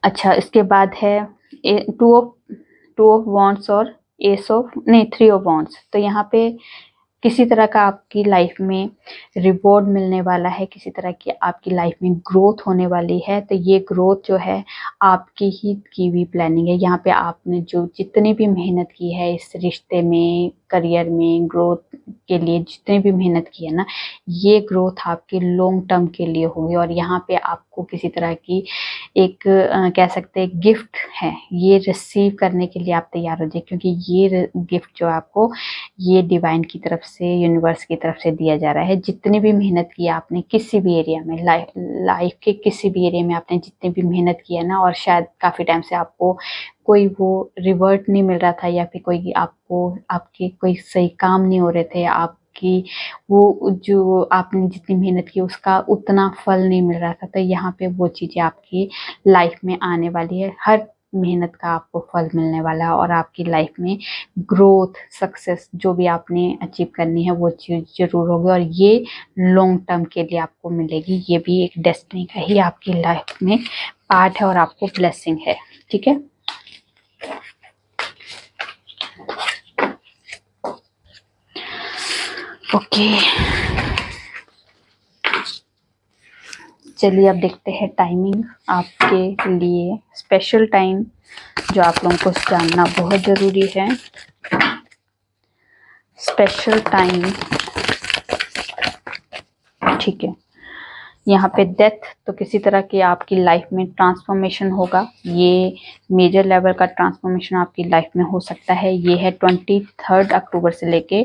अच्छा, इसके बाद है टू ऑफ वॉन्ड्स और थ्री ऑफ वॉन्ड्स। तो यहाँ पे किसी तरह का आपकी लाइफ में रिवॉर्ड मिलने वाला है, किसी तरह की आपकी लाइफ में ग्रोथ होने वाली है। तो ये ग्रोथ जो है आपकी ही की हुई प्लानिंग है। यहाँ पे आपने जो जितनी भी मेहनत की है इस रिश्ते में, करियर में, ग्रोथ के लिए जितनी भी मेहनत की है ना, ये ग्रोथ आपके लॉन्ग टर्म के लिए होगी। और यहाँ पे आपको किसी तरह की एक कह सकते हैं गिफ्ट है, ये रिसीव करने के लिए आप तैयार हो जाइए, क्योंकि ये गिफ्ट जो आपको ये डिवाइन की तरफ से, यूनिवर्स की तरफ से दिया जा रहा है। जितनी भी मेहनत की आपने किसी भी एरिया में, लाइफ के किसी भी एरिया में आपने जितनी भी मेहनत की है ना, और शायद काफ़ी टाइम से आपको कोई वो रिवर्ट नहीं मिल रहा था, या फिर कोई आपको आपके कोई सही काम नहीं हो रहे थे, आपकी वो जो आपने जितनी मेहनत की उसका उतना फल नहीं मिल रहा था, तो यहाँ पे वो चीज़ें आपकी लाइफ में आने वाली है। हर मेहनत का आपको फल मिलने वाला है, और आपकी लाइफ में ग्रोथ, सक्सेस जो भी आपने अचीव करनी है वो चीज़ ज़रूर होगी, और ये लॉन्ग टर्म के लिए आपको मिलेगी। ये भी एक डेस्टिनी का ही आपकी लाइफ में पार्ट है और आपको ब्लेसिंग है, ठीक है? ओके, चलिए अब देखते हैं टाइमिंग आपके लिए, स्पेशल टाइम जो आप लोगों को जानना बहुत ज़रूरी है। स्पेशल टाइम, ठीक है। यहाँ पे डेथ, तो किसी तरह की आपकी लाइफ में ट्रांसफॉर्मेशन होगा। ये मेजर लेवल का ट्रांसफॉर्मेशन आपकी लाइफ में हो सकता है। ये है 23 अक्टूबर से लेके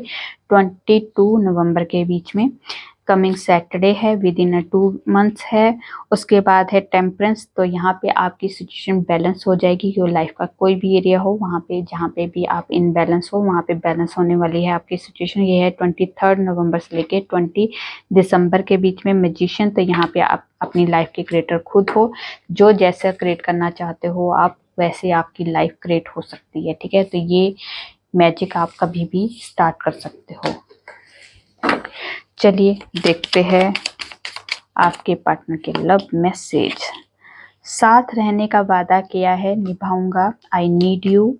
22 नवंबर के बीच में। कमिंग सैटरडे है, विद इन 2 मंथ्स है। उसके बाद है टेम्परेंस, तो यहाँ पे आपकी सिचुएशन बैलेंस हो जाएगी। जो लाइफ का कोई भी एरिया हो, वहाँ पे जहाँ पे भी आप इनबैलेंस हो, वहाँ पे बैलेंस होने वाली है आपकी सिचुएशन। ये है 23 नवंबर से लेके 20 दिसंबर के बीच में। मैजिशियन, तो यहाँ पे आप अपनी लाइफ के क्रिएटर खुद हो, जो जैसा क्रिएट करना चाहते हो आप वैसे आपकी लाइफ क्रिएट हो सकती है, ठीक है? तो ये मैजिक आप कभी भी स्टार्ट कर सकते हो। चलिए देखते हैं आपके पार्टनर के लव मैसेज। साथ रहने का वादा किया है, निभाऊंगा, आई नीड यू।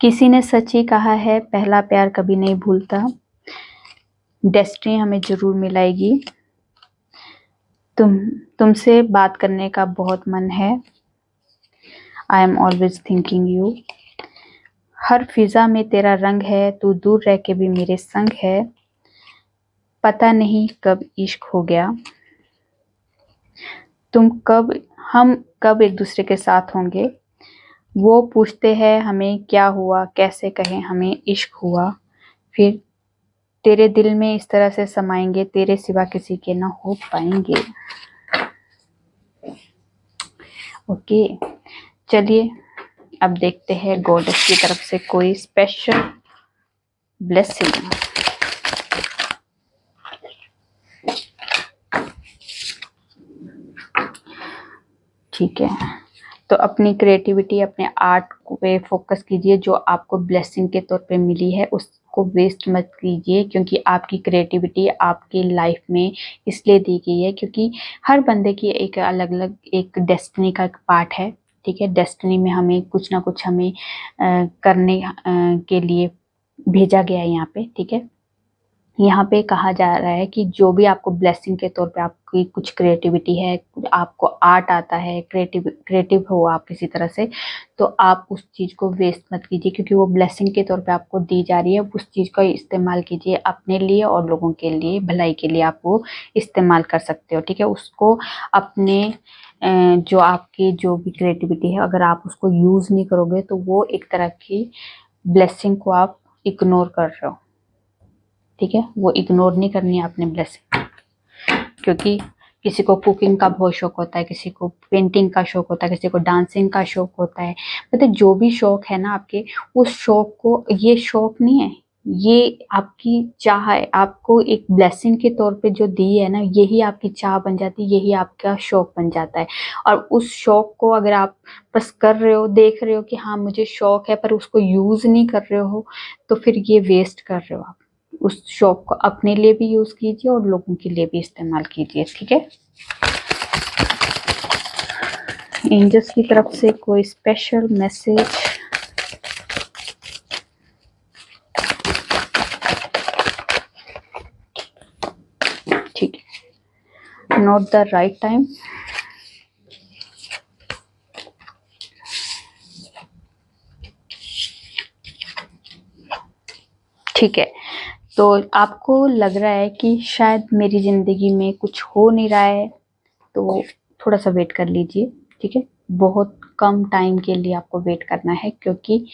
किसी ने सच ही कहा है, पहला प्यार कभी नहीं भूलता। डेस्टिनी हमें जरूर मिलाएगी। तुमसे बात करने का बहुत मन है। I am always thinking you. हर फिजा में तेरा रंग है, तू दूर रह के भी मेरे संग है। पता नहीं कब इश्क हो गया, हम कब एक दूसरे के साथ होंगे। वो पूछते हैं हमें क्या हुआ, कैसे कहें हमें इश्क हुआ। फिर तेरे दिल में इस तरह से समाएंगे, तेरे सिवा किसी के ना हो पाएंगे। ओके, चलिए अब देखते हैं गॉडेस की तरफ से कोई स्पेशल ब्लेसिंग। ठीक है, तो अपनी क्रिएटिविटी, अपने आर्ट पे फोकस कीजिए। जो आपको ब्लेसिंग के तौर पे मिली है उसको वेस्ट मत कीजिए, क्योंकि आपकी क्रिएटिविटी आपकी लाइफ में इसलिए दी गई है क्योंकि हर बंदे की एक अलग अलग एक डेस्टिनी का एक पार्ट है। ठीक है, डेस्टिनी में हमें कुछ ना कुछ हमें करने के लिए भेजा गया है यहाँ पे। ठीक है, यहाँ पे कहा जा रहा है कि जो भी आपको ब्लेसिंग के तौर पे आपकी कुछ क्रिएटिविटी है, आपको आर्ट आता है, क्रिएटिव हो आप किसी तरह से, तो आप उस चीज़ को वेस्ट मत कीजिए, क्योंकि वो ब्लेसिंग के तौर पे आपको दी जा रही है। उस चीज़ का इस्तेमाल कीजिए अपने लिए और लोगों के लिए, भलाई के लिए आप वो इस्तेमाल कर सकते हो। ठीक है, उसको अपने जो आपकी जो भी क्रिएटिविटी है, अगर आप उसको यूज़ नहीं करोगे तो वो एक तरह की ब्लेसिंग को आप इग्नोर कर रहे हो। ठीक है, वो इग्नोर नहीं करनी है आपने ब्लेसिंग, क्योंकि किसी को कुकिंग का बहुत शौक होता है, किसी को पेंटिंग का शौक होता है, किसी को डांसिंग का शौक होता है। मतलब जो भी शौक है ना आपके, उस शौक को, ये शौक नहीं है, ये आपकी चाह है। आपको एक ब्लेसिंग के तौर पे जो दी है ना, यही आपकी चाह बन जाती है, यही आपका शौक बन जाता है। और उस शौक को अगर आप बस कर रहे हो, देख रहे हो कि हाँ मुझे शौक है, पर उसको यूज नहीं कर रहे हो, तो फिर ये वेस्ट कर रहे हो आप। उस शौक को अपने लिए भी यूज कीजिए और लोगों के लिए भी इस्तेमाल कीजिए। ठीक है, एंजल्स की तरफ से कोई स्पेशल मैसेज। ठीक है, नॉट द राइट टाइम। ठीक है, तो आपको लग रहा है कि शायद मेरी ज़िंदगी में कुछ हो नहीं रहा है, तो थोड़ा सा वेट कर लीजिए। ठीक है, बहुत कम टाइम के लिए आपको वेट करना है, क्योंकि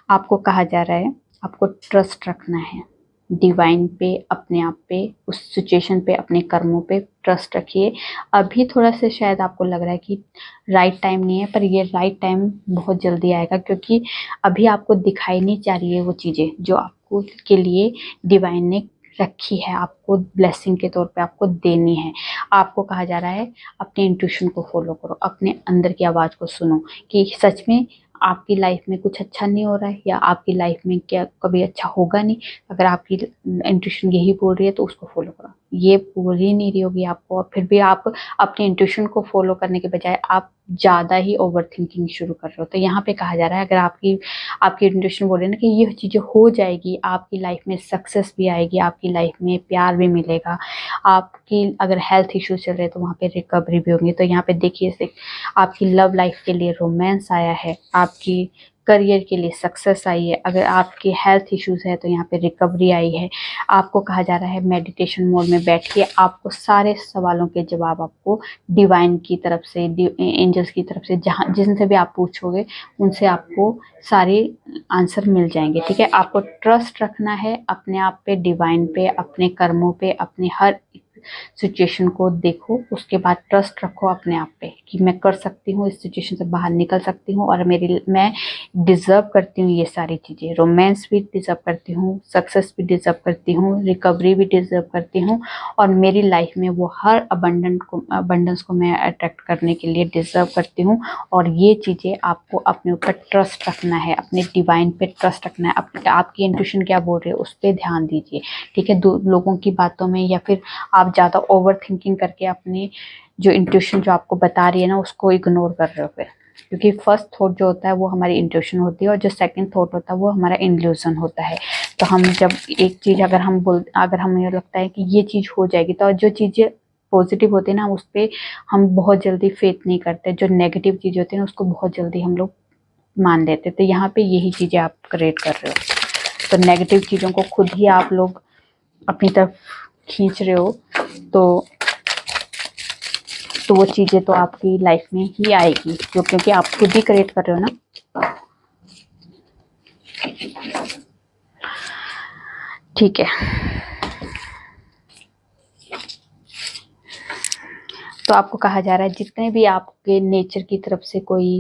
आपको कहा जा रहा है आपको ट्रस्ट रखना है डिवाइन पे, अपने आप पे, उस सिचुएशन पे, अपने कर्मों पे ट्रस्ट रखिए। अभी थोड़ा सा शायद आपको लग रहा है कि राइट टाइम नहीं है, पर ये राइट टाइम बहुत जल्दी आएगा, क्योंकि अभी आपको दिखाई नहीं जा रही है वो चीज़ें जो आपको के लिए डिवाइन ने रखी है, आपको ब्लेसिंग के तौर पे आपको देनी है। आपको कहा जा रहा है अपने इंट्यूशन को फॉलो करो, अपने अंदर की आवाज़ को सुनो कि सच में आपकी लाइफ में कुछ अच्छा नहीं हो रहा है, या आपकी लाइफ में क्या कभी अच्छा होगा नहीं। अगर आपकी इंट्यूशन यही बोल रही है तो उसको फॉलो करो। ये बोल ही नहीं रही होगी आपको, और फिर भी आप अपने इंट्यूशन को फॉलो करने के बजाय आप ज़्यादा ही ओवर थिंकिंग शुरू कर रहे हो। तो यहाँ पे कहा जा रहा है, अगर आपकी आपकी इंट्यूशन बोल रही है ना कि ये चीज़ें हो जाएगी, आपकी लाइफ में सक्सेस भी आएगी, आपकी लाइफ में प्यार भी मिलेगा, आपकी अगर हेल्थ इश्यूज चल रहे हैं तो वहाँ पे रिकवरी भी होंगी। तो यहाँ पे देखिए, आपकी लव लाइफ के लिए रोमांस आया है, आपकी करियर के लिए सक्सेस आई है, अगर आपके हेल्थ इश्यूज है तो यहाँ पे रिकवरी आई है। आपको कहा जा रहा है मेडिटेशन मोड में बैठ के आपको सारे सवालों के जवाब आपको डिवाइन की तरफ से, एंजल्स की तरफ से, जहाँ जिनसे भी आप पूछोगे उनसे आपको सारे आंसर मिल जाएंगे। ठीक है, आपको ट्रस्ट रखना है अपने आप पे, डिवाइन पे, अपने कर्मों पे, अपने हर सिचुएशन को देखो, उसके बाद ट्रस्ट रखो अपने आप पे कि मैं कर सकती हूँ, इस सिचुएशन से बाहर निकल सकती हूँ, और मैं डिजर्व करती हूँ ये सारी चीज़ें। रोमांस भी डिजर्व करती हूँ, सक्सेस भी डिजर्व करती हूँ, रिकवरी भी डिजर्व करती हूँ, और मेरी लाइफ में वो हर अबंडेंस को मैं अट्रैक्ट करने के लिए डिजर्व करती हूँ। और ये चीज़ें आपको अपने ऊपर ट्रस्ट रखना है, अपने डिवाइन पे ट्रस्ट रखना है, आपकी इंट्यूशन क्या बोल रही है उस पर ध्यान दीजिए। ठीक है, लोगों की बातों में या फिर आप ज़्यादा ओवर थिंकिंग करके अपनी जो इंट्यूशन जो आपको बता रही है ना उसको इग्नोर कर रहे हो फिर, क्योंकि फर्स्ट थॉट जो होता है वो हमारी इंट्यूशन होती है, और जो सेकंड थॉट होता है वो हमारा इल्यूजन होता है। तो हम जब एक चीज़ अगर हमें लगता है कि ये चीज़ हो जाएगी, तो जो चीज़ें पॉजिटिव होती है ना उस पर हम बहुत जल्दी फेथ नहीं करते, जो नेगेटिव चीज़ होती है ना उसको बहुत जल्दी हम लोग मान लेते, तो यहाँ पे यही चीज़ें आप क्रिएट कर रहे हो। तो नेगेटिव चीज़ों को खुद ही आप लोग अपनी तरफ खींच रहे हो, तो वो चीज़ें तो आपकी लाइफ में ही आएगी, जो क्योंकि आप खुद ही क्रिएट कर रहे हो ना। ठीक है, तो आपको कहा जा रहा है जितने भी आपके नेचर की तरफ से कोई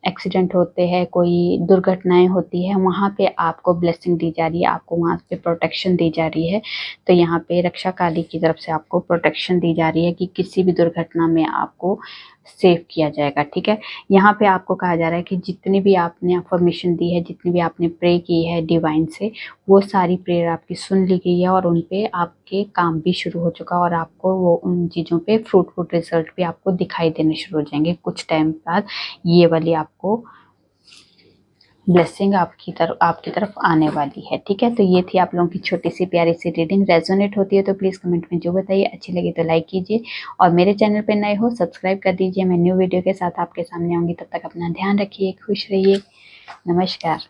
एक्सीडेंट होते हैं, कोई दुर्घटनाएं होती है, वहाँ पे आपको ब्लेसिंग दी जा रही है, आपको वहाँ पे प्रोटेक्शन दी जा रही है। तो यहाँ पे रक्षा काली की तरफ से आपको प्रोटेक्शन दी जा रही है कि किसी भी दुर्घटना में आपको सेव किया जाएगा। ठीक है, यहाँ पे आपको कहा जा रहा है कि जितनी भी आपने अफर्मेशन दी है, जितनी भी आपने प्रे की है डिवाइन से, वो सारी प्रेयर आपकी सुन ली गई है और उन पे आपके काम भी शुरू हो चुका, और आपको वो उन चीज़ों पे फ्रूटफुल रिजल्ट भी आपको दिखाई देने शुरू हो जाएंगे। कुछ टाइम बाद ये वाली आपको ब्लेसिंग आपकी तरफ आने वाली है। ठीक है, तो ये थी आप लोगों की छोटी सी प्यारी सी रीडिंग। रेजोनेट होती है तो प्लीज़ कमेंट में जो बताइए, अच्छी लगी तो लाइक कीजिए, और मेरे चैनल पे नए हो सब्सक्राइब कर दीजिए। मैं न्यू वीडियो के साथ आपके सामने आऊँगी, तब तक अपना ध्यान रखिए, खुश रहिए, नमस्कार।